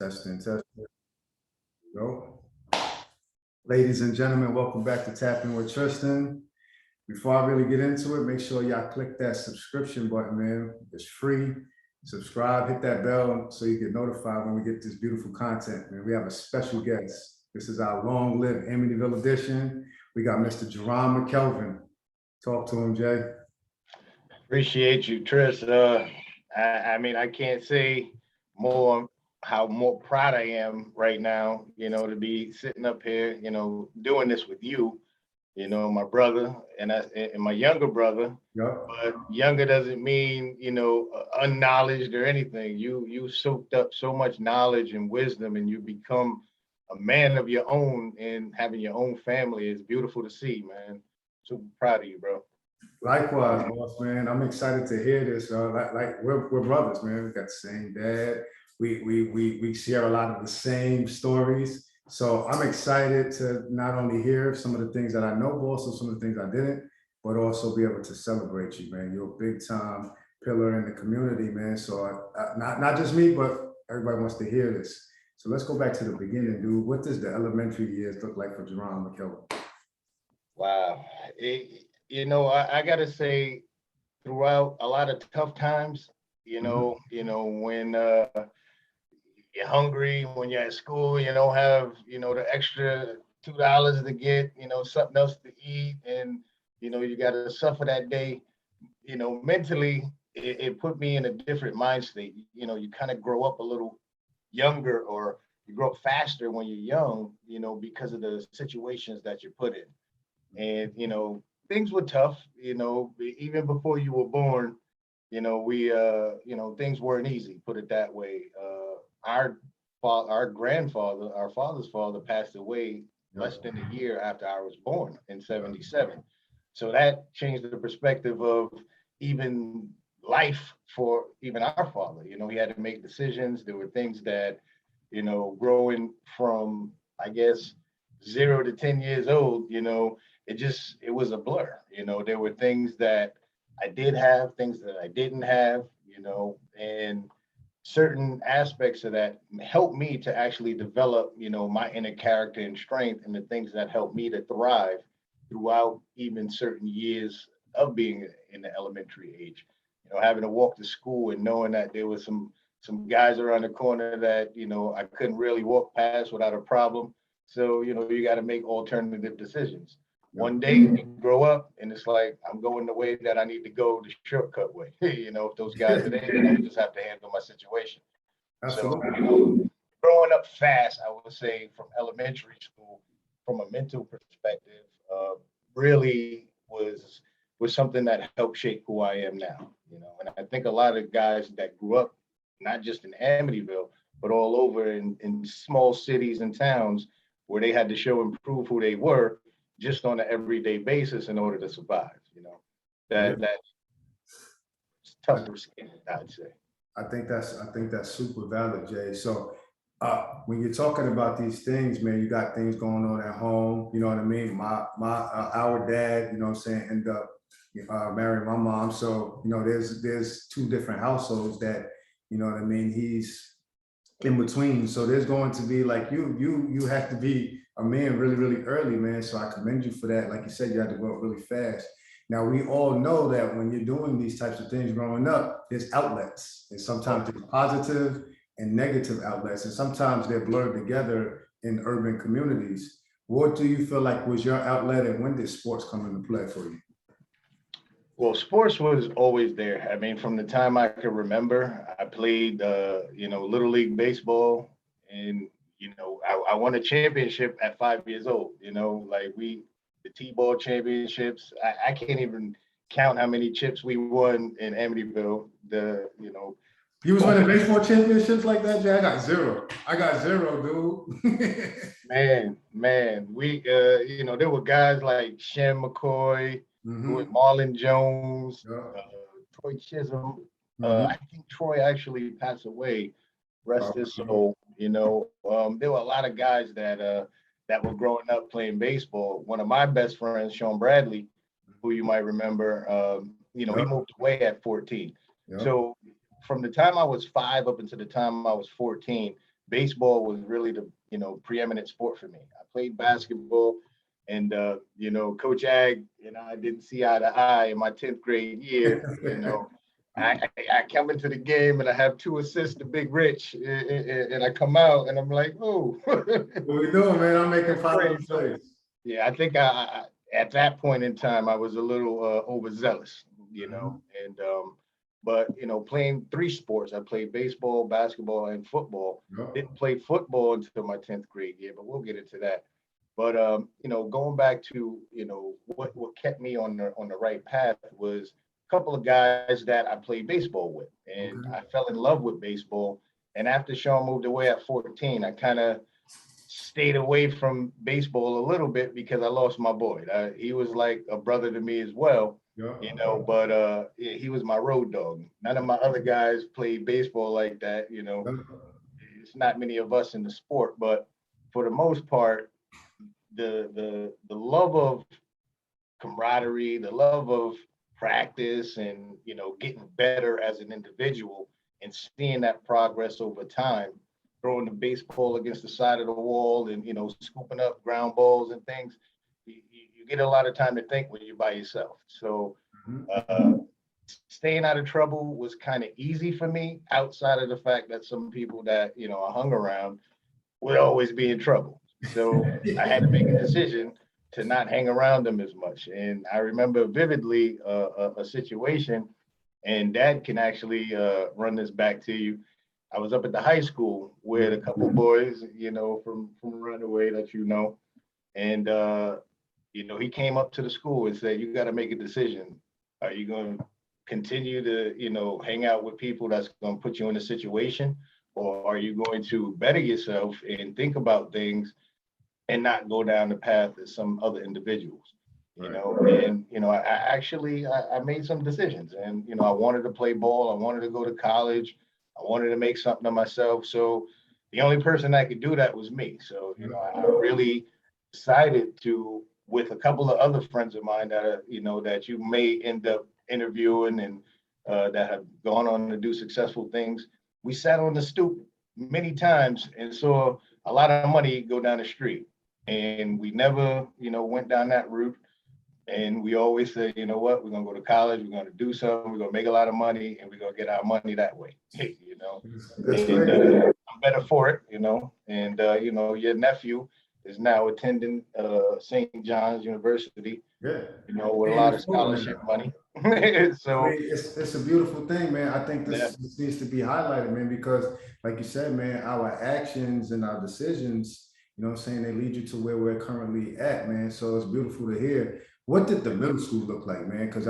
Testing, testing. Go. Ladies and gentlemen, welcome back to Tapping with Tristan. Before I really get into it, make sure y'all click that subscription button, man. It's free. Subscribe, hit that bell so you get notified when we get this beautiful content, man. We have a special guest. This is our long-lived Amityville edition. We got Mr. Jauron McKelvin. Talk to him, Jay. Appreciate you, Tris. I mean, I can't say how more proud I am right now, to be sitting up here, doing this with you, my brother and my younger brother. Yep. But younger doesn't mean, unknowledged or anything. You soaked up so much knowledge and wisdom, and you become a man of your own, and having your own family is beautiful to see, man. Super proud of you, bro. Likewise, boss, man. I'm excited to hear this. Like we're brothers, man. We got the same dad. We share a lot of the same stories. So I'm excited to not only hear some of the things that I know, but also some of the things I didn't, but also be able to celebrate you, man. You're a big time pillar in the community, man. So not just me, but everybody wants to hear this. So let's go back to the beginning, dude. What does the elementary years look like for Jauron McKelvin? Wow. I gotta say, throughout a lot of tough times, when you're hungry, when you're at school, you don't have, the extra $2 to get, something else to eat, and, you got to suffer that day, mentally, it put me in a different mind state. You kind of grow up a little younger, or you grow up faster when you're young, because of the situations that you're put in. And, things were tough, even before you were born, things weren't easy, put it that way. Our father's father passed away less than a year after I was born in 1977. So that changed the perspective of even life for even our father. He had to make decisions. There were things that, growing from, I guess, 0 to 10 years old, it was a blur. There were things that I did have, things that I didn't have, and certain aspects of that helped me to actually develop, my inner character and strength, and the things that helped me to thrive throughout even certain years of being in the elementary age. Having to walk to school and knowing that there was some guys around the corner that, I couldn't really walk past without a problem. So, you got to make alternative decisions. One day you grow up and it's like, I'm going the way that I need to go, the shortcut way. If those guys are there, I just have to handle my situation. Absolutely. So, growing up fast, I would say from elementary school, from a mental perspective, really was something that helped shape who I am now. And I think a lot of guys that grew up, not just in Amityville, but all over in small cities and towns where they had to show and prove who they were, just on an everyday basis in order to survive. That's tough to skin, I'd say. I think that's super valid, Jay. So when you're talking about these things, man, you got things going on at home. You know what I mean? Our dad, you know what I'm saying, ended up marrying my mom. So there's two different households that, you know what I mean, he's in between. So there's going to be like you have to be a man really, really early, man. So I commend you for that. Like you said, you had to grow up really fast. Now, we all know that when you're doing these types of things growing up, there's outlets. And sometimes there's positive and negative outlets. And sometimes they're blurred together in urban communities. What do you feel like was your outlet, and when did sports come into play for you? Well, sports was always there. I mean, from the time I can remember, I played, Little League baseball, and I won a championship at 5 years old. The T-ball championships. I can't even count how many chips we won in Amityville. You was winning baseball championships like that, Jay? I got zero, dude. Man, we there were guys like Shem McCoy, with Marlon Jones, Troy Chisholm. I think Troy actually passed away. Rest his soul. There were a lot of guys that were growing up playing baseball. One of my best friends, Sean Bradley, who you might remember, he moved away at 14. So from the time I was 5 up until the time I was 14, baseball was really the, preeminent sport for me. I played basketball, and, Coach Ag and I didn't see eye to eye in my 10th grade year. I come into the game and I have 2 assists to Big Rich, and I come out and I'm like, oh. What we doing, man? I'm making 5 plays. Yeah, I think I at that point in time I was a little overzealous, and but playing 3 sports. I played baseball, basketball, and football. Yep. Didn't play football until my 10th grade year, but we'll get into that. But going back to what kept me on the right path was a couple of guys that I played baseball with, and I fell in love with baseball. And after Sean moved away at 14, I kind of stayed away from baseball a little bit because I lost my boy. He was like a brother to me as well, but he was my road dog. None of my other guys played baseball like that. It's not many of us in the sport, but for the most part, the love of camaraderie, the love of practice, and getting better as an individual and seeing that progress over time, throwing the baseball against the side of the wall and scooping up ground balls and things. You get a lot of time to think when you're by yourself. So staying out of trouble was kind of easy for me, outside of the fact that some people that I hung around would always be in trouble. So I had to make a decision to not hang around them as much. And I remember vividly a situation, and Dad can actually run this back to you. I was up at the high school with a couple boys, from around the way that and he came up to the school and said, "You got to make a decision. Are you going to continue to hang out with people that's going to put you in a situation, or are you going to better yourself and think about things and not go down the path as some other individuals?" I made some decisions, and I wanted to play ball, I wanted to go to college, I wanted to make something of myself. So the only person that could do that was me. So I really decided to, with a couple of other friends of mine that are that you may end up interviewing and that have gone on to do successful things. We sat on the stoop many times and saw a lot of money go down the street. And we never, went down that route. And we always said, you know what, we're going to go to college, we're going to do something, we're going to make a lot of money, and we're going to get our money that way. I'm better for it, and, your nephew is now attending St. John's University, with a lot of scholarship money. So it's a beautiful thing, man. I think this needs to be highlighted, man, because like you said, man, our actions and our decisions, they lead you to where we're currently at, man. So it's beautiful to hear. What did the middle school look like, man? Because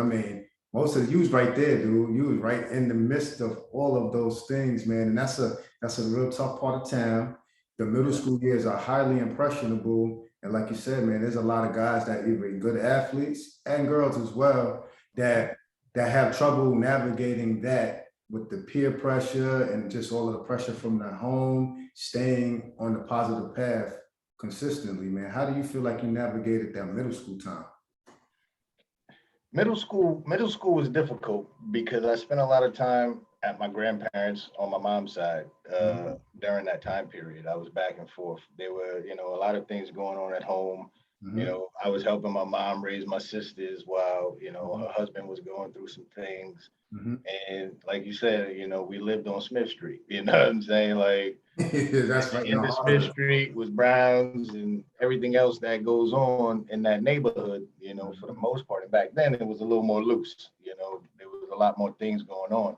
most of you was right there, dude. You was right in the midst of all of those things, man. And that's a real tough part of town. The middle school years are highly impressionable. And like you said, man, there's a lot of guys that either good athletes and girls as well that have trouble navigating that with the peer pressure and just all of the pressure from the home, staying on the positive path consistently, man. How do you feel like you navigated that middle school time? Middle school was difficult because I spent a lot of time at my grandparents on my mom's side during that time period. I was back and forth. There were, a lot of things going on at home. I was helping my mom raise my sisters while, her husband was going through some things. And like you said, we lived on Smith Street, you know what I'm saying? Like, that's right. In the Smith Street was Browns and everything else that goes on in that neighborhood, for the most part. And back then it was a little more loose, there was a lot more things going on.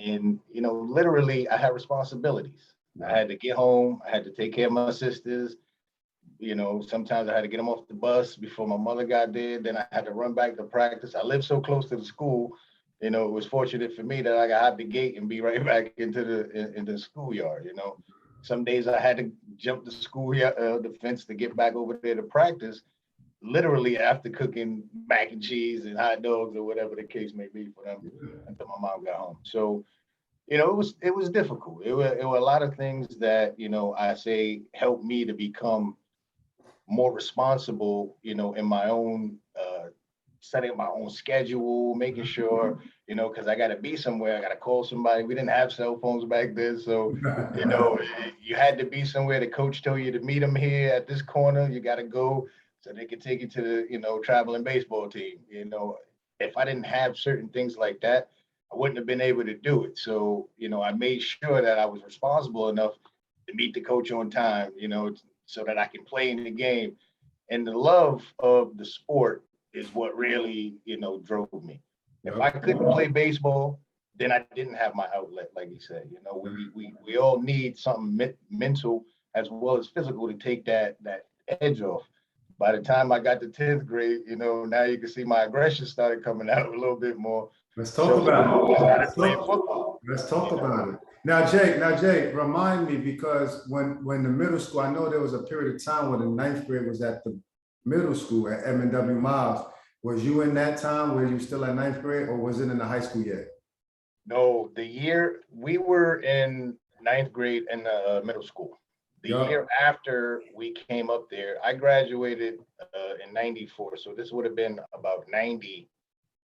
And, literally I had responsibilities. I had to get home. I had to take care of my sisters. Sometimes I had to get them off the bus before my mother got there. Then I had to run back to practice. I lived so close to the school. It was fortunate for me that I got out the gate and be right back into the schoolyard. Some days I had to jump the schoolyard, the fence to get back over there to practice, literally after cooking mac and cheese and hot dogs or whatever the case may be for them until my mom got home. So, it was difficult. It were a lot of things that, I say helped me to become more responsible, in my own setting up my own schedule, making sure, you know, because I got to be somewhere. I got to call somebody. We didn't have cell phones back then. So, you know, you had to be somewhere. The coach told you to meet him here at this corner. You got to go so they could take you to the, you know, traveling baseball team. You know, if I didn't have certain things like that, I wouldn't have been able to do it. So, you know, I made sure that I was responsible enough to meet the coach on time, you know, so that I can play in the game. And the love of the sport is what really, you know, drove me. If I couldn't play baseball, then I didn't have my outlet, like you said. You know, we all need something mental as well as physical to take that edge off. By the time I got to 10th grade, you know, now you can see my aggression started coming out a little bit more. Let's talk about it. I started playing football. Let's talk about it. Now, Jake, remind me, because when the middle school, I know there was a period of time when the 9th grade was at the middle school at Edmund W. Miles. Was you in that time where you still at 9th grade, or was it in the high school yet? No, the year we were in 9th grade in the middle school. The year after we came up there, I graduated in 94. So this would have been about 90.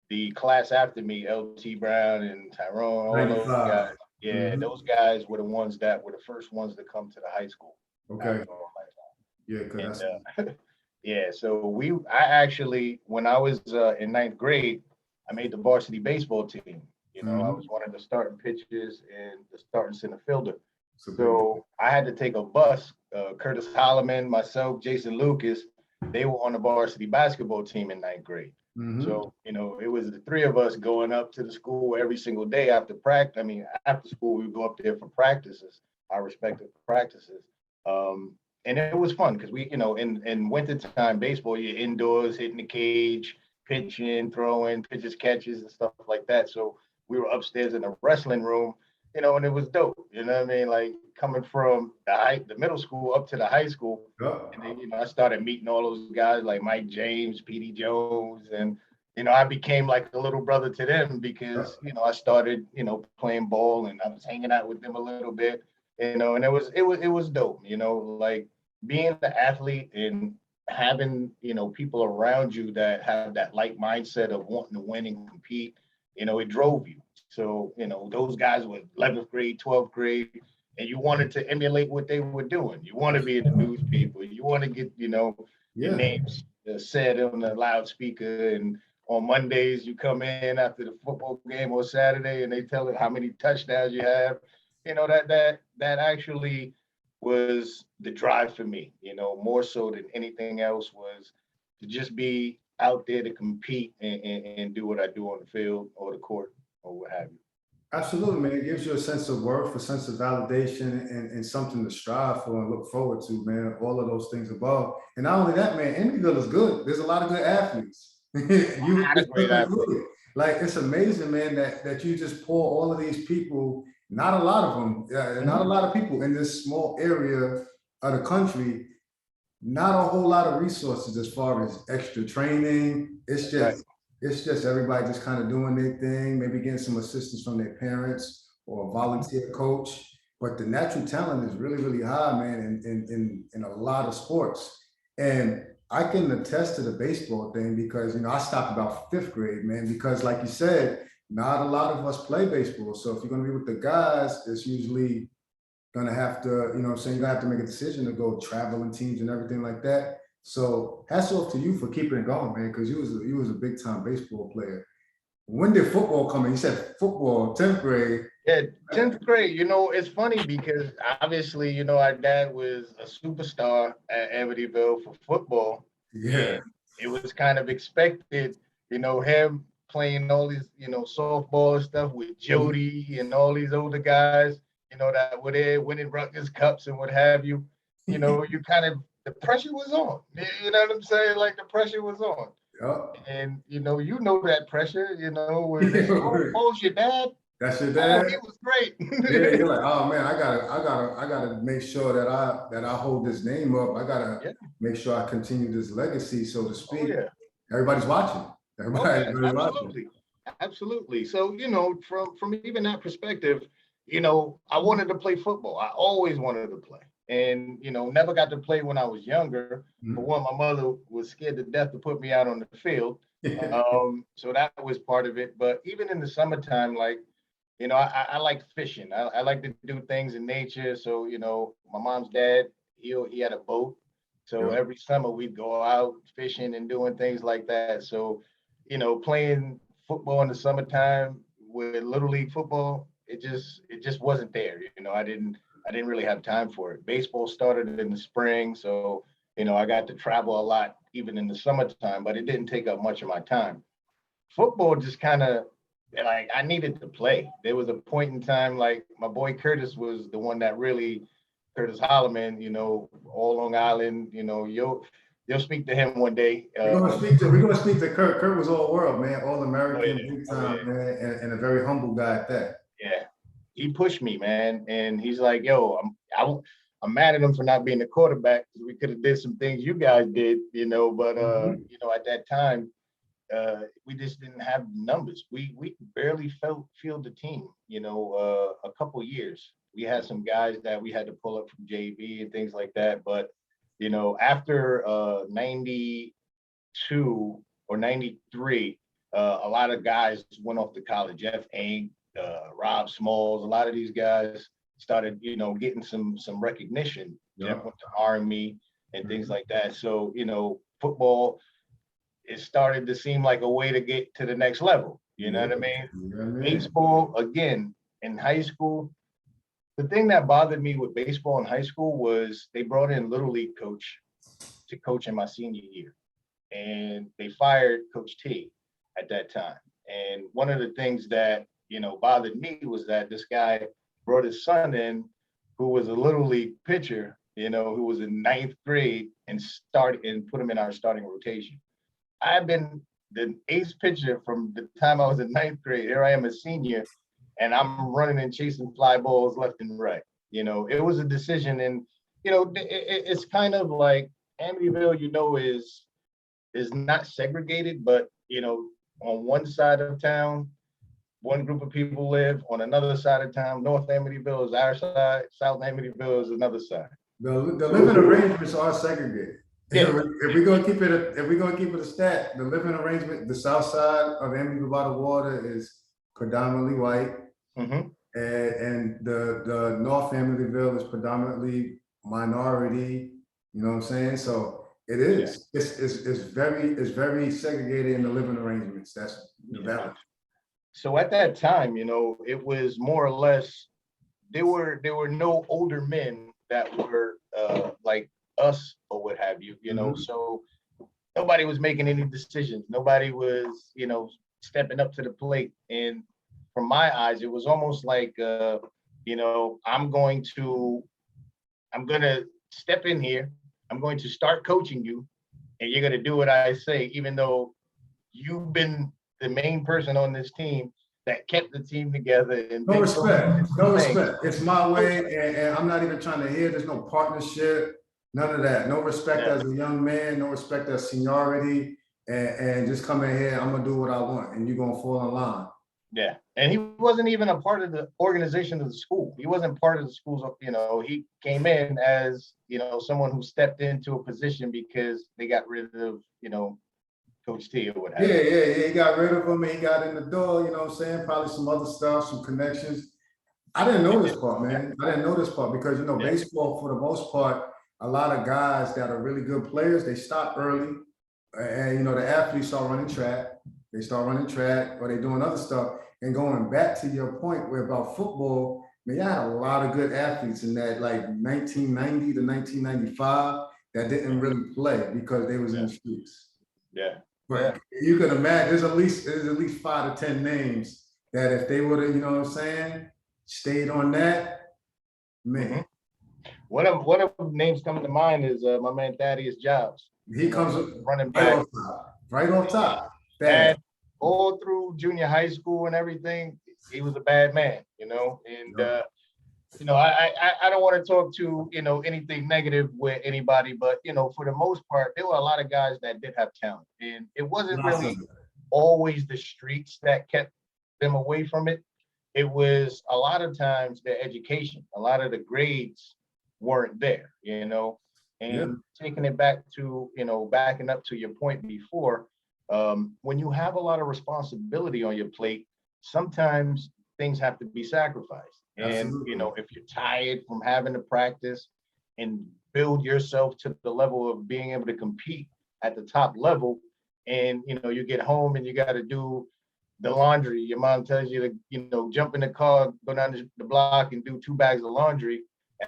The class after me, LT Brown and Tyrone, all those guys. Yeah, those guys were the ones that were the first ones to come to the high school. Okay. Yeah, because yeah, so I actually, when I was in 9th grade, I made the varsity baseball team. You know, I was one of the starting pitchers and the starting center fielder. So I had to take a bus. Curtis Holloman, myself, Jason Lucas, they were on the varsity basketball team in 9th grade. So, you know, it was the three of us going up to the school every single day after practice. I mean, after school, we would go up there for practices, our respective practices. And it was fun because we, you know, in wintertime baseball, you're indoors hitting the cage, pitching, throwing, pitches, catches, and stuff like that. So we were upstairs in the wrestling room, you know, and it was dope. You know what I mean? Like coming from the middle school up to the high school. And then, you know, I started meeting all those guys like Mike James, P.D. Jones. And, you know, I became like a little brother to them because, you know, I started, you know, playing ball and I was hanging out with them a little bit, you know, and it was dope, you know, like being the athlete and having, you know, people around you that have that like mindset of wanting to win and compete, you know, it drove you. So, you know, those guys were 11th grade, 12th grade, and you wanted to emulate what they were doing. You want to be in the newspaper. You want to get, you know, your names said on the loudspeaker. And on Mondays, you come in after the football game or Saturday, and they tell it how many touchdowns you have. You know, that actually was the drive for me, you know, more so than anything else, was to just be out there to compete and do what I do on the field or the court or what have you. Absolutely, man. It gives you a sense of worth, a sense of validation, and something to strive for and look forward to, man. All of those things above. And not only that, man, Amityville is good. There's a lot of good athletes. Like, it's amazing, man, that you just pour all of these people, not a lot of them, not a lot of people in this small area of the country, not a whole lot of resources as far as extra training. It's just everybody just kind of doing their thing, maybe getting some assistance from their parents or a volunteer coach. But the natural talent is really, really high, man, in a lot of sports. And I can attest to the baseball thing because, you know, I stopped about 5th grade, man, because like you said, not a lot of us play baseball. So if you're going to be with the guys, it's usually going to have to, you know what I'm saying, you're going to have to make a decision to go traveling teams and everything like that. So hats off to you for keeping it going, man, because you was a big time baseball player. When did football come in? You said football, 10th grade. Yeah, 10th grade. You know, it's funny because obviously, you know, our dad was a superstar at Amityville for football. Yeah. It was kind of expected, you know, him playing all these, you know, softball and stuff with Jody and all these older guys, you know, that were there winning Rutgers Cups and what have you. You know, you kind of, the pressure was on. You know what I'm saying? Like the pressure was on. And you know that pressure, you know, where they say, oh, your dad. That's your dad. Oh, he was great. Yeah, you're like, oh man, I gotta make sure that I hold this name up. I gotta make sure I continue this legacy, so to speak. Everybody's watching. Absolutely. So, you know, from even that perspective, you know, I wanted to play football. I always wanted to play. And, you know, never got to play when I was younger. For one, my mother was scared to death to put me out on the field. So that was part of it. But even in the summertime, like, I like fishing. I like to do things in nature. So, my mom's dad, he had a boat. So Yeah. every summer we'd go out fishing and doing things like that. So, playing football in the summertime with Little League football, it just wasn't there. I didn't really have time for it. Baseball started in the spring, so I got to travel a lot even in the summertime, but it didn't take up much of my time. Football just kind of like I needed to play. There was a point in time like my boy Curtis was the one that really Curtis Holloman, all Long Island, you'll speak to him one day. We're gonna speak to Kurt. Kurt was all world, man, all Oh yeah, American, big oh yeah, time, man, and a very humble guy at that. yeah. He pushed me, man, and he's like, "Yo, I'm mad at him for not being the quarterback because we could have did some things you guys did, But Mhm. at that time, we just didn't have numbers. We barely field the team. A couple years we had some guys that we had to pull up from JV and things like that. But after 92 or 93, a lot of guys went off to college. Jeff Eng, Rob Smalls, a lot of these guys started, getting some recognition. Yeah. Jeff went to Army and things Mhm. like that. So, football, it started to seem like a way to get to the next level. You know Yeah. what I mean? Yeah, man. Baseball, again, in high school, the thing that bothered me with baseball in high school was they brought in Little League coach to coach in my senior year. And they fired Coach T at that time. And one of the things that, bothered me was that this guy brought his son in who was a Little League pitcher, who was in ninth grade and put him in our starting rotation. I've been the ace pitcher from the time I was in ninth grade. Here I am a senior, and I'm running and chasing fly balls left and right. It was a decision, and it's kind of like Amityville. Is not segregated, but on one side of town, one group of people live. On another side of town, North Amityville is our side, South Amityville is another side. The So living arrangements are segregated. yeah, If we're gonna keep it a stat, the living arrangement, the south side of Amityville by the water is predominantly white, hmm and the North Amityville is predominantly minority. You know what I'm saying? So it yeah, is. It's very segregated in the living arrangements. That's the yeah. valid. So at that time, it was more or less there were no older men that were like us or what have you, Mhm. So nobody was making any decisions. Nobody was, stepping up to the plate. And from my eyes, it was almost like, I'm going to step in here. I'm going to start coaching you and you're going to do what I say, even though you've been the main person on this team that kept the team together and No did so many respect. different No things. respect. It's my No way, respect. and I'm not even trying to hear. There's no partnership, none of that. No respect Yeah. as a young man, no respect as seniority, and just come in here. I'm gonna do what I want, and you're gonna fall in line. Yeah. And he wasn't even a part of the organization of the school. He wasn't part of the school's, he came in as, someone who stepped into a position because they got rid of, Coach T or what have Yeah, you. yeah, yeah. He got rid of him, and he got in the door. You know what I'm saying? Probably some other stuff, some connections. I didn't know this part, Yeah. man. I didn't know this part because Yeah. baseball for the most part, a lot of guys that are really good players, they stop early, and the athletes start running track. They start running track, or they doing other stuff. And going back to your point where about football, man, you had a lot of good athletes in that like 1990 to 1995 that didn't really play because they was in Yeah. the streets. Yeah. Yeah. But you can imagine there's at least 5 to 10 names that if they would have, stayed on that, hmm man, One of the names coming to mind is my man Thaddeus Jobs. he He comes was running right back. on top, right on top. And That, all through junior high school and everything, he was a bad man, and you I don't want to talk to anything negative with anybody, but for the most part, there were a lot of guys that did have talent, and it wasn't lots really of it. always the streets that kept them away from it. It was a lot of times their education, a lot of the grades weren't there. Yeah, And taking it back to backing up to your point before, When you have a lot of responsibility on your plate, sometimes things have to be sacrificed. And, you know, Absolutely. if you're tired from having to practice and build yourself to the level of being able to compete at the top level, and, you know, you get home and you got to do the laundry, your mom tells you to, you know, jump in the car, go down the block and do 2 bags of laundry.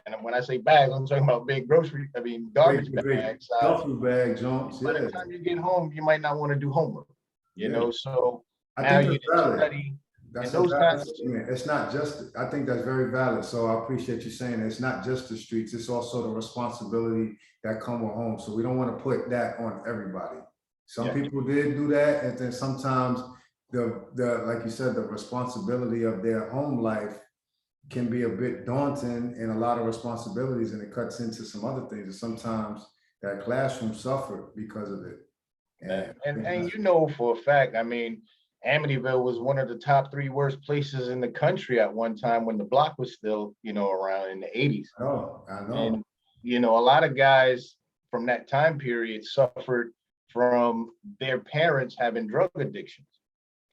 And when I say bags, I'm talking about garbage Big bags. duffel bag jumps. By Yeah. the time you get home, you might not want to do homework, you Yeah. know, so I now think you that's didn't valid. study and That's a those valid kinds of, statement. It's not just, I think that's very valid. So I appreciate you saying it's not just the streets, it's also the responsibility that come with home. So we don't want to put that on everybody. Some yeah, people did do that, and then sometimes the like you said, the responsibility of their home life can be a bit daunting and a lot of responsibilities, and it cuts into some other things. And sometimes that classroom suffered because of it. And I think and that's, you know for a fact, I mean, Amityville was one of the top 3 worst places in the country at one time when the block was still, you know, around in the 80s. oh, I know. And, you know, a lot of guys from that time period suffered from their parents having drug addictions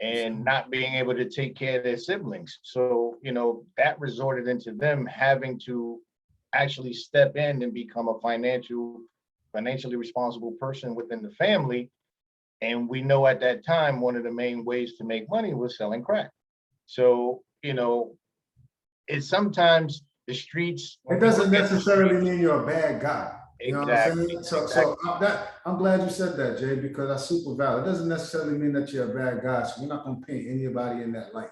and not being able to take care of their siblings. So, you know, that resorted into them having to actually step in and become a financially responsible person within the family. And we know at that time, one of the main ways to make money was selling crack. So, you know, it's sometimes the streets, It when we doesn't look at the necessarily streets, mean you're a bad guy. You know what I'm exactly, saying? So exactly. I'm glad you said that, Jay, because that's super valid. It doesn't necessarily mean that you're a bad guy. So we're not gonna paint anybody in that light.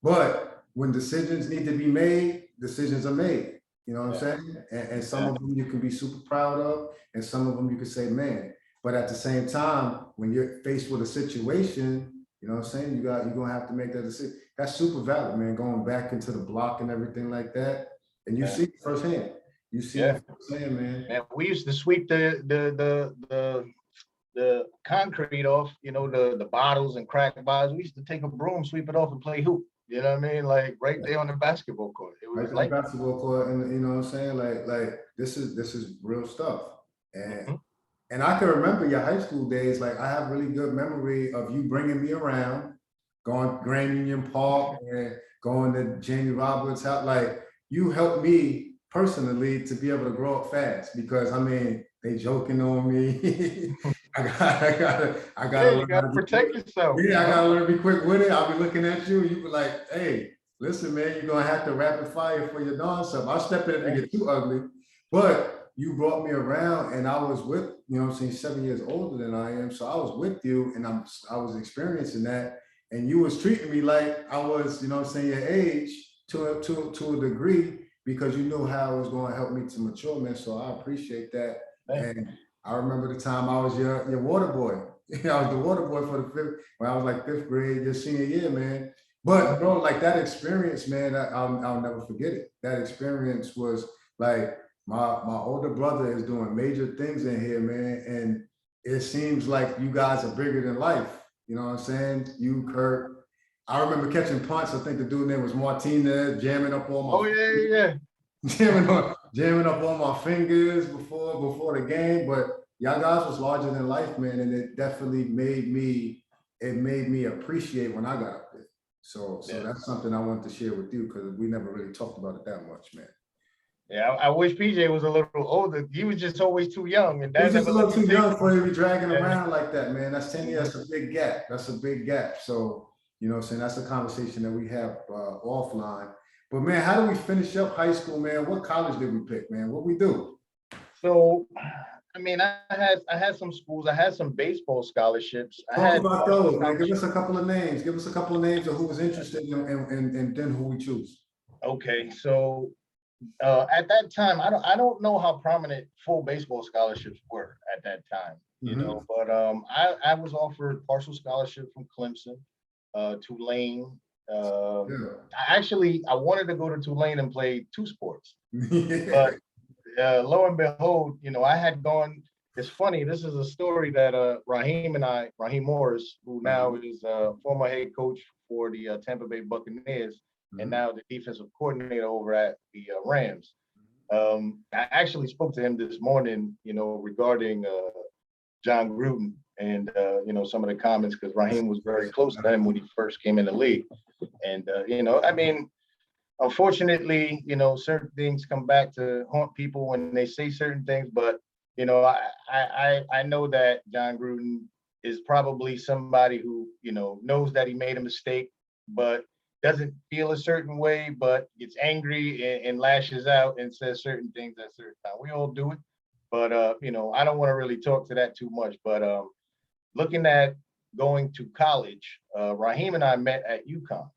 But when decisions need to be made, decisions are made. You know what I'm Yeah, saying? And some of exactly. them you can be super proud of, and some of them you can say, man. But at the same time, when you're faced with a situation, you know what I'm saying? You're gonna have to make that decision. That's super valid, man. Going back into the block and everything like that. And you Yeah, see it firsthand. You see yeah. it firsthand, man. Man, we used to sweep the concrete off, you know, the bottles and crack bottles. We used to take a broom, sweep it off, and play hoop. You know what I mean? Like right there on the basketball court. It Right was to the like basketball court, and you know what I'm saying? Like this is real stuff. that. And and I can remember your high school days. Like I have really good memory of you bringing me around, going Grand Union Park and going to Jamie Roberts' house. Like you helped me personally to be able to grow up fast because I mean they joking on me. I Yeah, gotta you learn how gotta to be protect quick. yourself, you Yeah, I know? gotta learn to be quick with it. I'll be looking at you. You be like, hey, listen, man, you're gonna have to rapid fire for your darn self. I'll step in if Yeah, it get too ugly. But you brought me around and I was with, you know what I'm saying, 7 years older than I am. So I was with you and I was experiencing that. And you was treating me like I was, you know what I'm saying, your age to a degree because you knew how it was going to help me to mature, man. So I appreciate that. yeah, And I remember the time I was your water boy. I was the water boy for the fifth, when I was like fifth grade, your senior year, man. But bro, like that experience, man, I'll never forget it. That experience was like my older brother is doing major things in here, man, and it seems like you guys are bigger than life. You know what I'm saying? You, Kurt. I remember catching punts. I think the dude name was Martinez, jamming up oh all yeah, my yeah, jamming up all my fingers before the game. But y'all guys was larger than life, man, and it definitely made me appreciate when I got up there. So yeah. that's something I wanted to share with you because we never really talked about it that much, man. Yeah, I wish PJ was a little older. He was just always too young, and He's Dad just never a let little me too take young for you to be dragging him. around like that, man. That's 10 years. Mhm. That's a big gap. That's a big gap. So, you know what I'm saying? That's a conversation that we have offline. But man, how do we finish up high school, man? What college did we pick, man? What we do? So, I mean, I had some schools. I had some baseball scholarships. I Talk had about partial those, man. Give scholarships. us a couple of names. Give us a couple of names of who was interested and then who we choose. Okay, so at that time, I don't know how prominent full baseball scholarships were at that time, you know, Mhm. but I was offered partial scholarship from Clemson, Tulane. Yeah. I wanted to go to Tulane and play 2 sports, Yeah. but lo and behold, you know, I had gone. It's funny. This is a story that Raheem Morris, who now Uh-huh. is former head coach for the Tampa Bay Buccaneers and Mhm. now the defensive coordinator over at the Rams. I actually spoke to him this morning, you know, regarding John Gruden and, some of the comments, because Raheem was very close to him when he first came in the league. And, I mean, unfortunately, certain things come back to haunt people when they say certain things. But, I know that John Gruden is probably somebody who, knows that he made a mistake, but doesn't feel a certain way, but gets angry and lashes out and says certain things at certain time. We all do it. But, I don't want to really talk to that too much. But looking at going to college, Raheem and I met at UConn.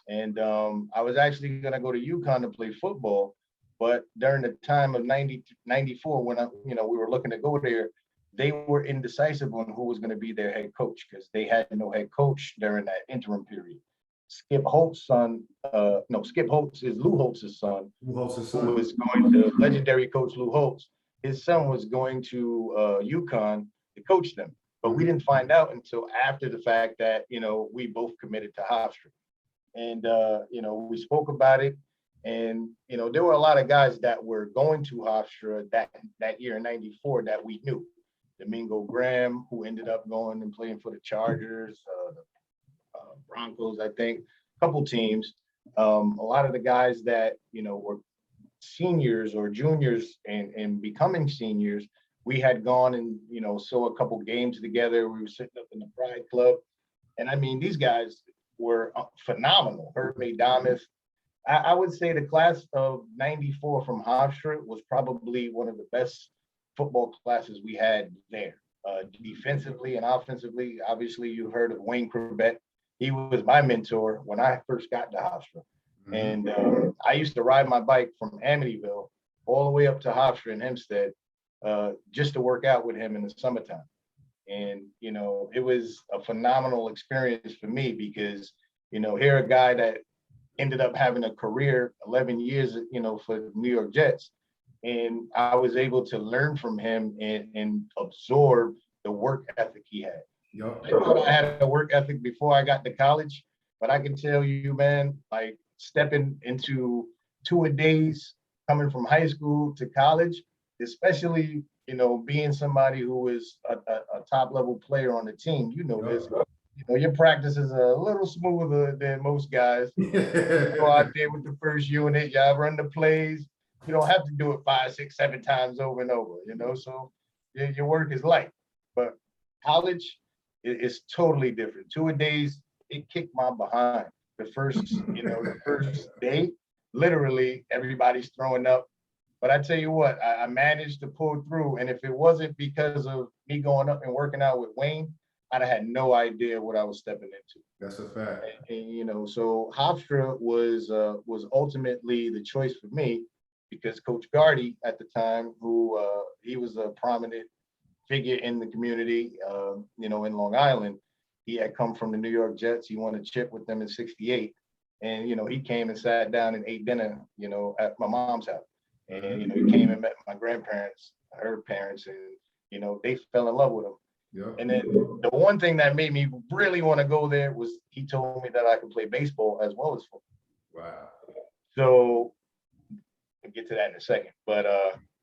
And I was actually going to go to UConn to play football. But during the time of 94, when we were looking to go there, they were indecisive on who was going to be their head coach because they had no head coach during that interim period. Skip Holtz's son, Skip Holtz is Lou Holtz's son, who was going to legendary coach Lou Holtz. His son was going to UConn to coach them. But we didn't find out until after the fact that, we both committed to Hofstra. And, we spoke about it. And, there were a lot of guys that were going to Hofstra that year in 94 that we knew. Domingo Graham, who ended up going and playing for the Chargers, the Broncos, I think, a couple teams. A lot of the guys that, were seniors or juniors and becoming seniors, we had gone and, saw a couple games together. We were sitting up in the Pride Club. And I mean, these guys were phenomenal. Hervé Damas. I would say the class of 94 from Hofstra was probably one of the best football classes we had there. Defensively and offensively, obviously you heard of Wayne Corbett. He was my mentor when I first got to Hofstra. Mm-hmm. And I used to ride my bike from Amityville all the way up to Hofstra in Hempstead just to work out with him in the summertime. And, it was a phenomenal experience for me because, here a guy that ended up having a career, 11 years, for the New York Jets. And I was able to learn from him and absorb the work ethic he had. Yep. I thought I had a work ethic before I got to college, but I can tell you, man, like stepping into two-a-days, coming from high school to college, especially, being somebody who is a top-level player on the team, this. Your practice is a little smoother than most guys. You go out there with the first unit, y'all run the plays. You don't have to do it 5, 6, 7 times over and over, so your work is light. But college is totally different. Two-a-days, it kicked my behind. The first day, literally everybody's throwing up. But I tell you what, I managed to pull through. And if it wasn't because of me going up and working out with Wayne, I'd have had no idea what I was stepping into. That's a fact. And so Hofstra was ultimately the choice for me because Coach Gardy at the time, who he was a prominent figure in the community, in Long Island. He had come from the New York Jets. He won a chip with them in '68. And, he came and sat down and ate dinner, at my mom's house. And, he came and met my grandparents, her parents, and, they fell in love with him. Yep. And then the one thing that made me really want to go there was he told me that I could play baseball as well as football. Wow. So we'll get to that in a second. But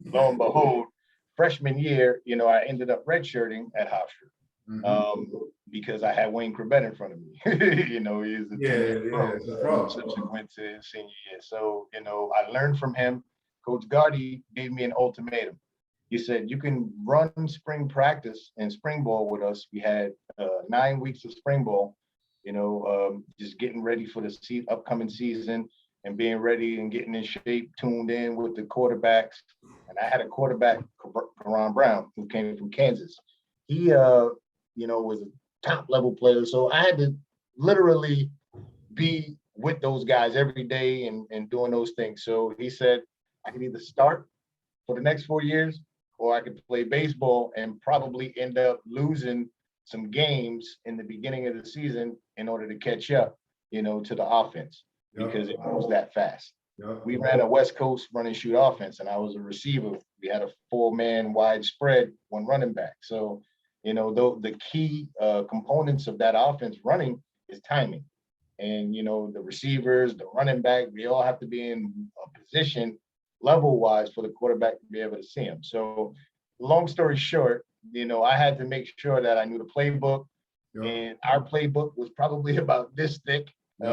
lo and behold, freshman year, I ended up redshirting at Hofstra because I had Wayne Corbett in front of me. He was a subsequent to senior year. So, I learned from him. Coach Gardy gave me an ultimatum. He said, you can run spring practice and spring ball with us. We had 9 weeks of spring ball, just getting ready for the upcoming season and being ready and getting in shape, tuned in with the quarterbacks. And I had a quarterback, Karan Brown, who came from Kansas. He, was a top level player. So I had to literally be with those guys every day and doing those things. So he said, I could either start for the next 4 years, or I could play baseball and probably end up losing some games in the beginning of the season in order to catch up, to the offense because it moves that fast. We ran a West Coast run and shoot offense, and I was a receiver. We had a 4-man wide spread, 1 running back. So, the key components of that offense running is timing. And, the receivers, the running back, they all have to be in a position level-wise for the quarterback to be able to see him. So long story short, you know, I had to make sure that I knew the playbook, and our playbook was probably about this thick. We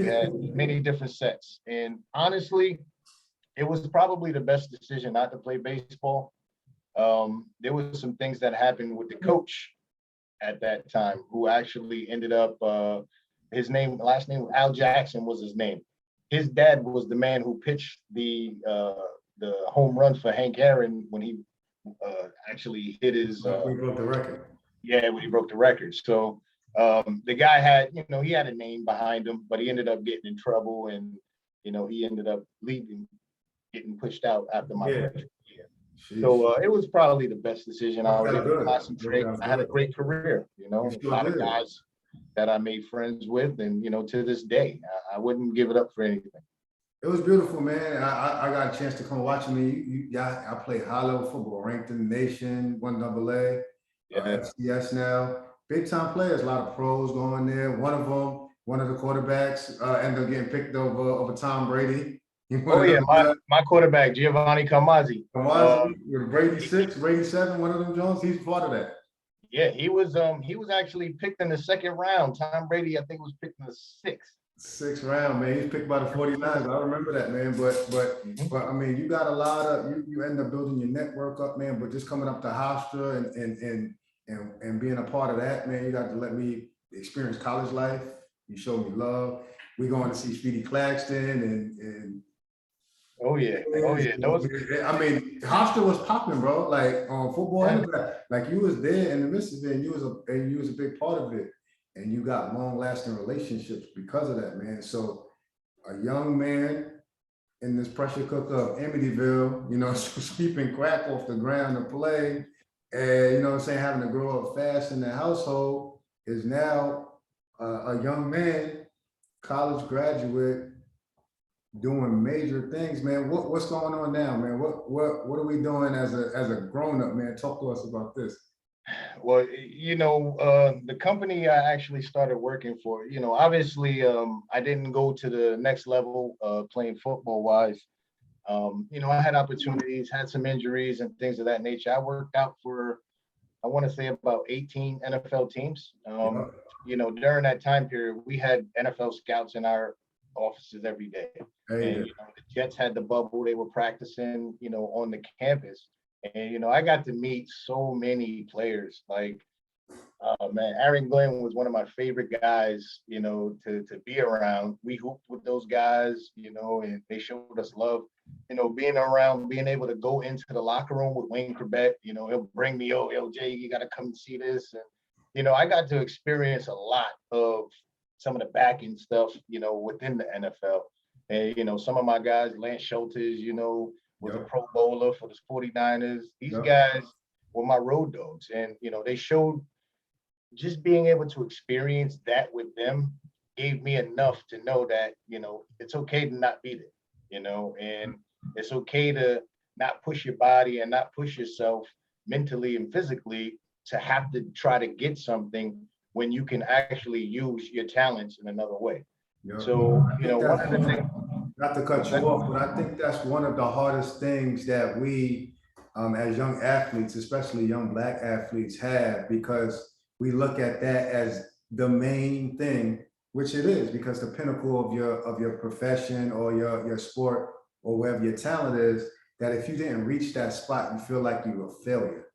had many different sets, and honestly, it was probably the best decision not to play baseball. There was some things that happened with the coach at that time, who actually ended up, last name Al Jackson was his name. His dad was the man who pitched the home run for Hank Aaron when he actually hit his. We broke the record. Yeah, when he broke the record. So the guy had, you know, he had a name behind him, but he ended up getting in trouble, and you know, he ended up leaving, getting pushed out after my freshman year. So it was probably the best decision. I was able to concentrate. I had a great career, you know, a lot of guys that I made friends with, and you know, to this day, I wouldn't give it up for anything. It was beautiful, man. I got a chance to come watch me. I played high-level football, ranked in the nation, 1AA, FCS now. Big-time players, a lot of pros going there. One of the quarterbacks, ended up getting picked over Tom Brady. Oh yeah, my quarterback, Giovanni Carmazzi. Brady 6, Brady 7, one of them Jones, he's part of that. Yeah, he was actually picked in the second round. Tom Brady, I think, was picked in the sixth round, man. He's picked by the 49ers. I remember that, man. But I mean, you got a lot of you end up building your network up, man. But just coming up to Hofstra and being a part of that, man, you got to let me experience college life. You showed me love. We going to see Speedy Claxton and Oh yeah. I mean, Hofstra was popping, bro. Like on football, like you was there in the midst of it, and you was a big part of it, and you got long-lasting relationships because of that, man. So a young man in this pressure cooker of Amityville, you know, sweeping crack off the ground to play, and you know what I'm saying, having to grow up fast in the household, is now a young man, college graduate, doing major things, man. What's going on now, man? What are we doing as a grown-up, man? Talk to us about this. Well, you know, the company I actually started working for, you know, obviously I didn't go to the next level playing football wise. You know, I had opportunities, had some injuries and things of that nature. I worked out for, I want to say, about 18 NFL teams. You know, during that time period, we had NFL scouts in our offices every day. And you know, the Jets had the bubble, they were practicing, you know, on the campus. And you know, I got to meet so many players. Like man, Aaron Glenn was one of my favorite guys, you know, to be around. We hooped with those guys, you know, and they showed us love. You know, being around, being able to go into the locker room with Wayne Corbett, you know, he'll bring me, yo, Jay, you gotta come see this. And you know, I got to experience a lot of some of the back end stuff, you know, within the NFL. And, you know, some of my guys, Lance Schultes, you know, was a Pro Bowler for the 49ers. These guys were my road dogs. And, you know, they showed, just being able to experience that with them gave me enough to know that, you know, it's okay to not be there, you know, and it's okay to not push your body and not push yourself mentally and physically to have to try to get something when you can actually use your talents in another way. So, you know, one of the things, not to cut you off, but I think that's one of the hardest things that we, as young athletes, especially young Black athletes, have, because we look at that as the main thing, which it is, because the pinnacle of your profession or your sport or wherever your talent is, that if you didn't reach that spot, you feel like you were a failure.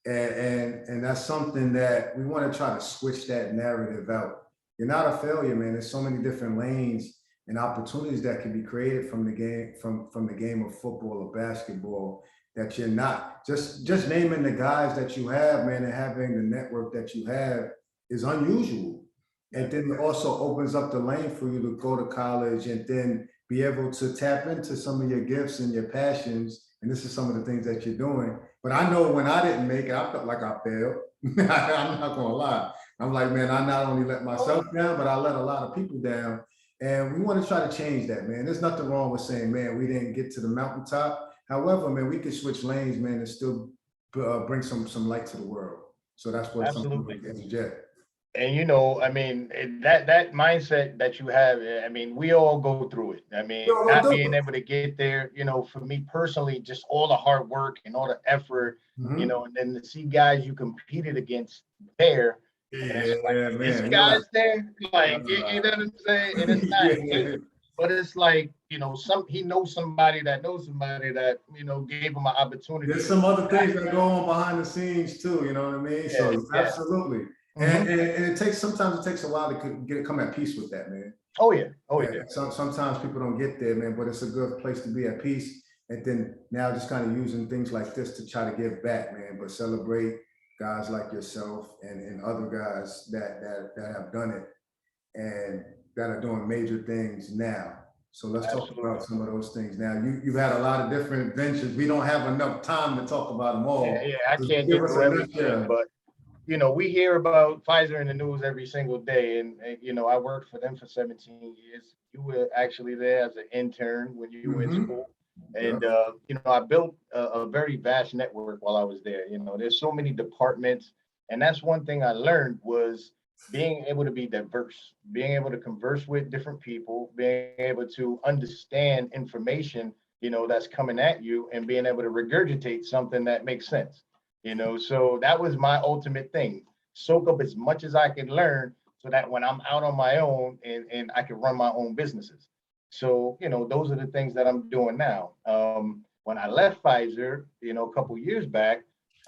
And that's something that we want to try to switch that narrative out. You're not a failure, man. There's so many different lanes and opportunities that can be created from the game, from the game of football or basketball, that you're not. Just naming the guys that you have, man, and having the network that you have is unusual. And then it also opens up the lane for you to go to college and then be able to tap into some of your gifts and your passions. And this is some of the things that you're doing. But I know when I didn't make it, I felt like I failed. I'm not gonna lie. I'm like, man, I not only let myself down, but I let a lot of people down. And we want to try to change that, man. There's nothing wrong with saying, man, we didn't get to the mountaintop. However, man, we could switch lanes, man, and still bring some light to the world. So that's what absolutely. Something like Jet. And I mean, that mindset that you have, I mean, we all go through it. I mean, Yo, not go being do able to get there, for me personally, just all the hard work and all the effort, it. Mhm. and then to see guys you competed against there, and it's like Yeah, this man. You're like, guy's there, like you know what I'm saying, and it's not yeah. hate, but it's like he knows somebody that knows somebody that gave him an There's opportunity. some other things that go on behind the scenes too, you know what I mean? Yeah, So yeah. absolutely. Hmm. And sometimes it takes a while to come at peace with that, man. Oh yeah, oh Yeah, yeah. sometimes people don't get there, man, but it's a good place to be at peace. And then now just kind of using things like this to try to give back, man, but celebrate guys like yourself and other guys that have done it and that are doing major things now. So let's talk Absolutely. about some of those things now. You've had a lot of different ventures. We don't have enough time to talk about them Yeah, all. yeah. I So can't give get us through a everything, nutshell. but we hear about Pfizer in the news every single day, and I worked for them for 17 years. You were actually there as an intern when you were in Mm-hmm. school, Yeah, and I built a very vast network while I was there. There's so many departments, and that's one thing I learned was being able to be diverse, being able to converse with different people, being able to understand information, that's coming at you, and being able to regurgitate something that makes sense. So that was my ultimate thing. Soak up as much as I can learn so that when I'm out on my own and I can run my own businesses. So, those are the things that I'm doing now. When I left Pfizer, a couple years back,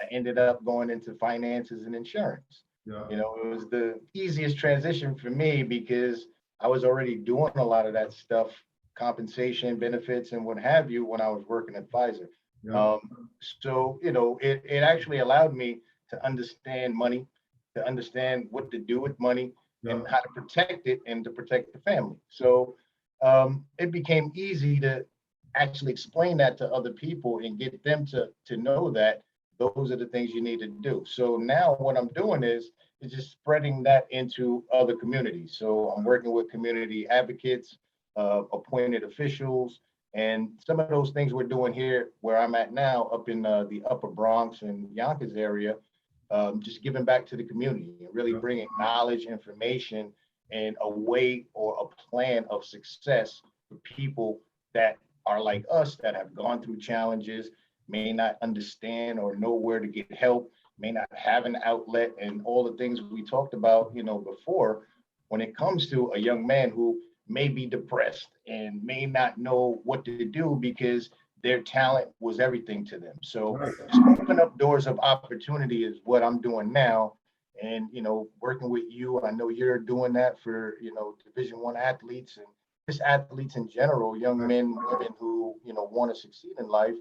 I ended up going into finances and insurance. yeah, It was the easiest transition for me because I was already doing a lot of that stuff, compensation, benefits, and what have you, when I was working at Pfizer. yeah, Um, so, it actually allowed me to understand money, to understand what to do with money yeah. and how to protect it and to protect the family. So it became easy to actually explain that to other people and get them to know that those are the things you need to do. So now what I'm doing is just spreading that into other communities. So I'm working with community advocates, appointed officials, and some of those things we're doing here where I'm at now, up in the Upper Bronx and Yonkers area, just giving back to the community and really Yeah. bringing knowledge, information, and a way or a plan of success for people that are like us that have gone through challenges, may not understand or know where to get help, may not have an outlet, and all the things we talked about, before, when it comes to a young man who may be depressed and may not know what to do because their talent was everything to them. So Right. just open up doors of opportunity is what I'm doing now. And working with you, I know you're doing that for Division I athletes and just athletes in general, young Right. men, women who want to succeed in life.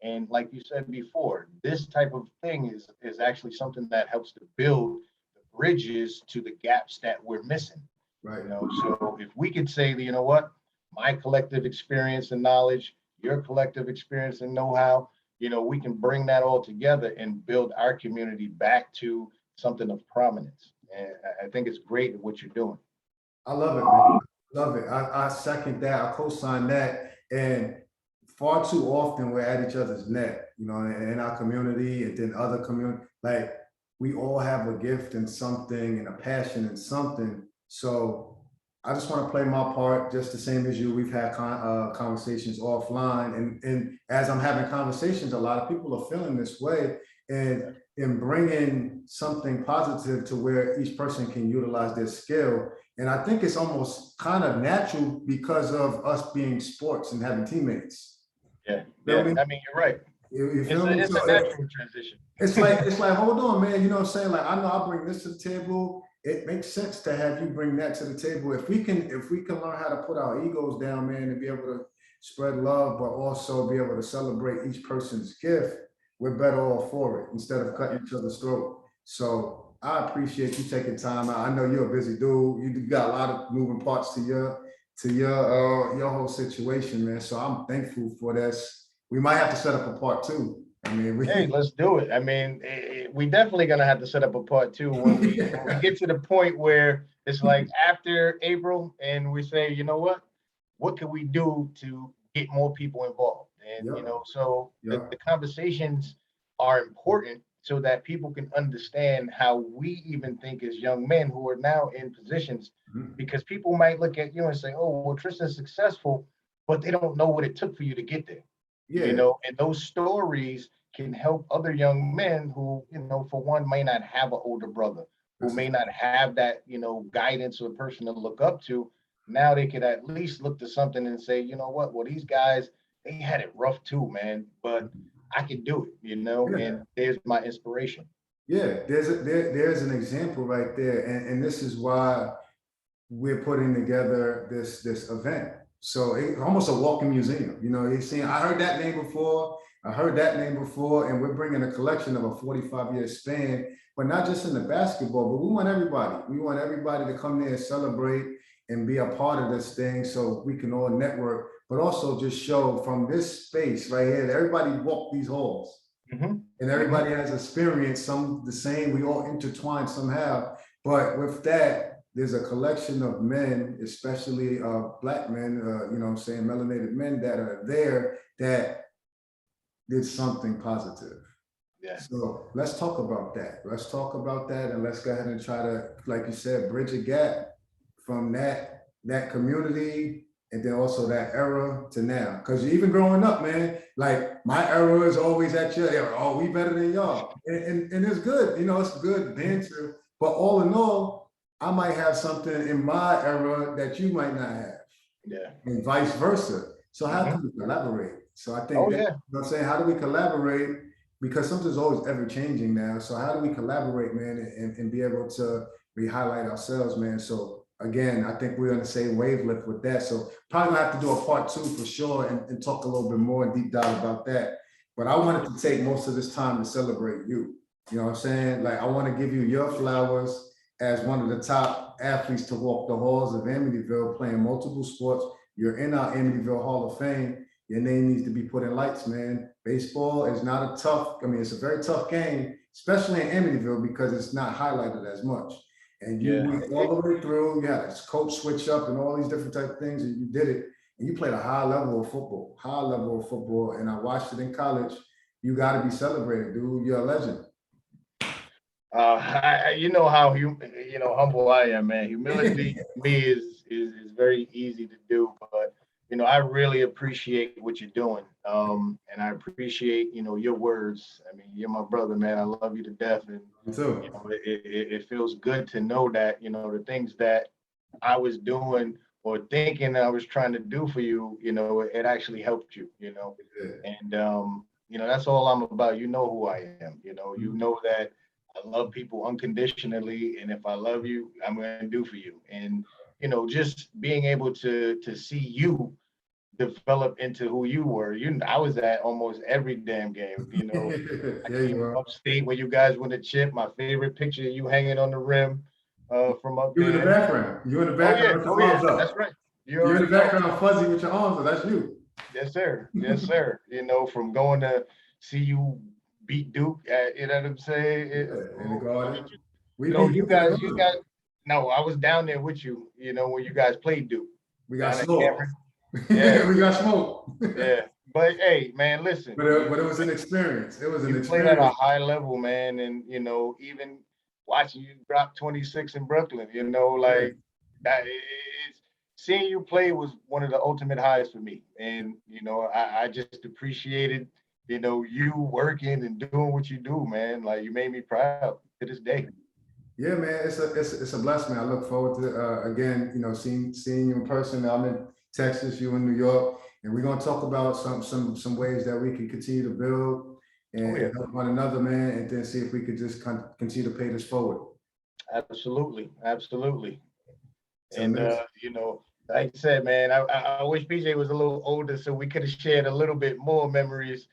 And like you said before, this type of thing is actually something that helps to build the bridges to the gaps that we're missing. Right. So if we could say, what, my collective experience and knowledge, your collective experience and know-how, we can bring that all together and build our community back to something of prominence. And I think it's great what you're doing. I love it, man. Love it. I second that. I co-sign that. And far too often we're at each other's neck, in our community and then other community. Like we all have a gift in something and a passion in something. So I just want to play my part just the same as you. We've had conversations offline, and as I'm having conversations, a lot of people are feeling this way, and in bringing something positive to where each person can utilize their skill. And I think it's almost kind of natural because of us being sports and having teammates. Yeah, Feel yeah. me? I mean, you're right. You It's feel a me? it's a natural transition. It's like, hold on, man. You know what I'm saying? Like, I know I bring this to the table. It makes sense to have you bring that to the table. If we can learn how to put our egos down, man, and be able to spread love, but also be able to celebrate each person's gift, we're better off for it instead of cutting each other's throat. So I appreciate you taking time out. I know you're a busy dude. You got a lot of moving parts to your whole situation, man. So I'm thankful for this. We might have to set up a part two. I mean, Hey, let's do it. I mean, we definitely gonna have to set up a part two when we get to the point where it's like after April, and we say, what can we do to get more people involved? And Yep, so the yep, conversations are important, so that people can understand how we even think as young men who are now in positions, Mhm. because people might look at you and say, oh, well, Tristan's successful, but they don't know what it took for you to get there. Yeah, And those stories can help other young men who, for one, may not have an older brother, who that's a, may not have that, guidance or person to look up to. Now they could at least look to something and say, you know what, well, these guys, they had it rough too, man, but I can do it, yeah. and there's my inspiration. Yeah, there's an example right there, and this is why we're putting together this event. So it's almost a walking museum. You're seeing, I heard that name before, I heard that name before, and we're bringing a collection of a 45-year span, but not just in the basketball, but we want everybody. We want everybody to come there and celebrate and be a part of this thing so we can all network, but also just show from this space right here that everybody walk these halls. Mm-hmm. And everybody has experience, some the same, we all intertwine somehow. But with that, there's a collection of men, especially Black men, melanated men that are there that did something positive. Yeah. So let's talk about that. Let's talk about that, and let's go ahead and try to, like you said, bridge a gap from that community and then also that era to now. Because even growing up, man, like my era is always at your era. Oh, we better than y'all. And it's good, it's good banter. But all in all, I might have something in my era that you might not have. Yeah. And vice versa. So how can we collaborate? So I think Oh, that, yeah. I'm saying, how do we collaborate? Because something's always ever changing now. So how do we collaborate, man, and be able to re-highlight ourselves, man? So again, I think we're on the same wavelength with that. So probably gonna have to do a part 2 for sure and talk a little bit more and deep dive about that. But I wanted to take most of this time to celebrate you. You know what I'm saying? Like, I want to give you your flowers as one of the top athletes to walk the halls of Amityville, playing multiple sports. You're in our Amityville Hall of Fame. Your name needs to be put in lights, man. Baseball is not a tough, it's a very tough game, especially in Amityville because it's not highlighted as much. And you went all the way through, you had a coach switch up and all these different type of things, and you did it. And you played a high level of football, and I watched it in college. You got to be celebrated, dude. You're a legend. You know how humble I am, man. Humility to me is very easy to do, but I really appreciate what you're doing, and I appreciate your words. I mean, you're my brother, man. I love you to death, and Me too. it feels good to know that the things that I was doing or thinking I was trying to do for you, it actually helped you, and that's all I'm about. You know who I am. You know that I love people unconditionally, and if I love you, I'm going to do for you. And just being able to see you develop into who you were. I was at almost every damn game. I Yeah, you came are. upstate when you guys won the chip. My favorite picture of you hanging on the rim from up You in the there. background. You in the Oh yeah, background with oh your yeah, arms up. that's right. You You in the already know. background fuzzy with your arms up. That's you. Yes, sir. Yes, sir. From going to see you beat Duke, you know what I'm saying? Yeah, in the garden. We beat You Duke in the guys, garden. no, I was down there with you, when you guys played Duke We got down at smoked. Cameron. Yeah, We got smoked. yeah. But hey, man, listen, But it was an experience. It was an you played at a experience. high level, man, and even watching you drop 26 in Brooklyn, Yeah. like that. Seeing you play was one of the ultimate highs for me, and I just appreciated you working and doing what you do, man. Like, you made me proud to this day. Yeah, man, it's a blessing. I look forward to again, seeing you in person. I'm in Texas, you in New York, and we're gonna talk about some ways that we can continue to build and, Oh yeah, and help one another, man, and then see if we could just continue to pay this forward. absolutely, absolutely. So And next, like I said, man, I wish PJ was a little older so we could have shared a little bit more memories.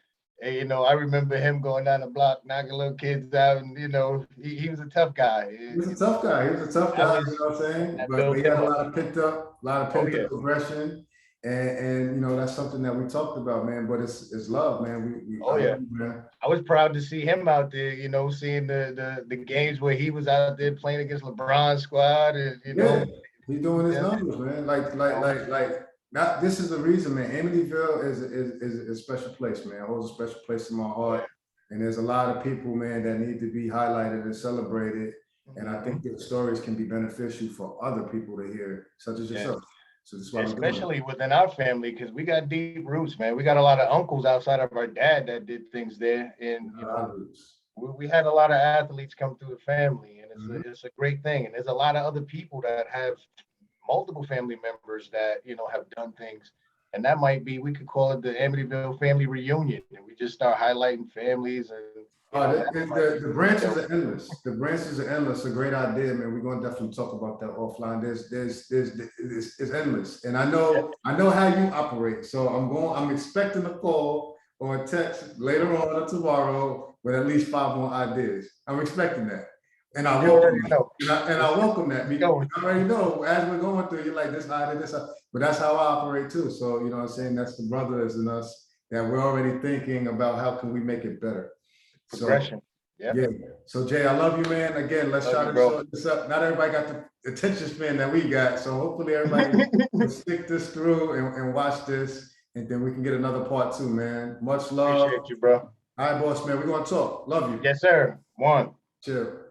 And, I remember him going down the block, knocking little kids out, and he was a tough guy. he was a tough guy. He was a tough guy, you know what I'm saying? That But built he him had a up. lot of Oh pent up yeah, aggression, and that's something that we talked about, man. But it's love, man. oh I love yeah. you, man. I was proud to see him out there. Seeing the games where he was out there playing against LeBron's squad, and Yeah, he's doing his yeah, numbers, man. you know, That. This is the reason, man. Amityville is a special place, man. It holds a special place in my oh heart. yeah. And there's a lot of people, man, that need to be highlighted and celebrated. And I think their stories can be beneficial for other people to hear, such as yourself. So that's why I'm doing it. Especially within our family, because we got deep roots, man. We got a lot of uncles outside of our dad that did things there, and you know, we had a lot of athletes come through the family, and it's a great thing. And there's a lot of other people that have multiple family members that, you know, have done things. And that might be, we could call it the Amityville family reunion. And we just start highlighting families and the branches are endless. The branches are endless. A great idea, man. We're going to definitely talk about that offline. It's endless. And I know how you operate. So I'm expecting a call or a text later on or tomorrow with at least 5 more ideas. I'm expecting that. And I welcome that. And I welcome that, because I already know as we're going through, you're like, this idea, this, but that's how I operate too. So, you know what I'm saying? That's the brothers in us that we're already thinking about how can we make it better. Progression. So, yeah. So Jay, I love you, man. Again, let's try to show this up. Not everybody got the attention span that we got. So hopefully everybody will stick this through and watch this. And then we can get another part 2, man. Much love. Appreciate you, bro. All right, boss, man. We're going to talk. Love you. Yes, sir. One. Chill.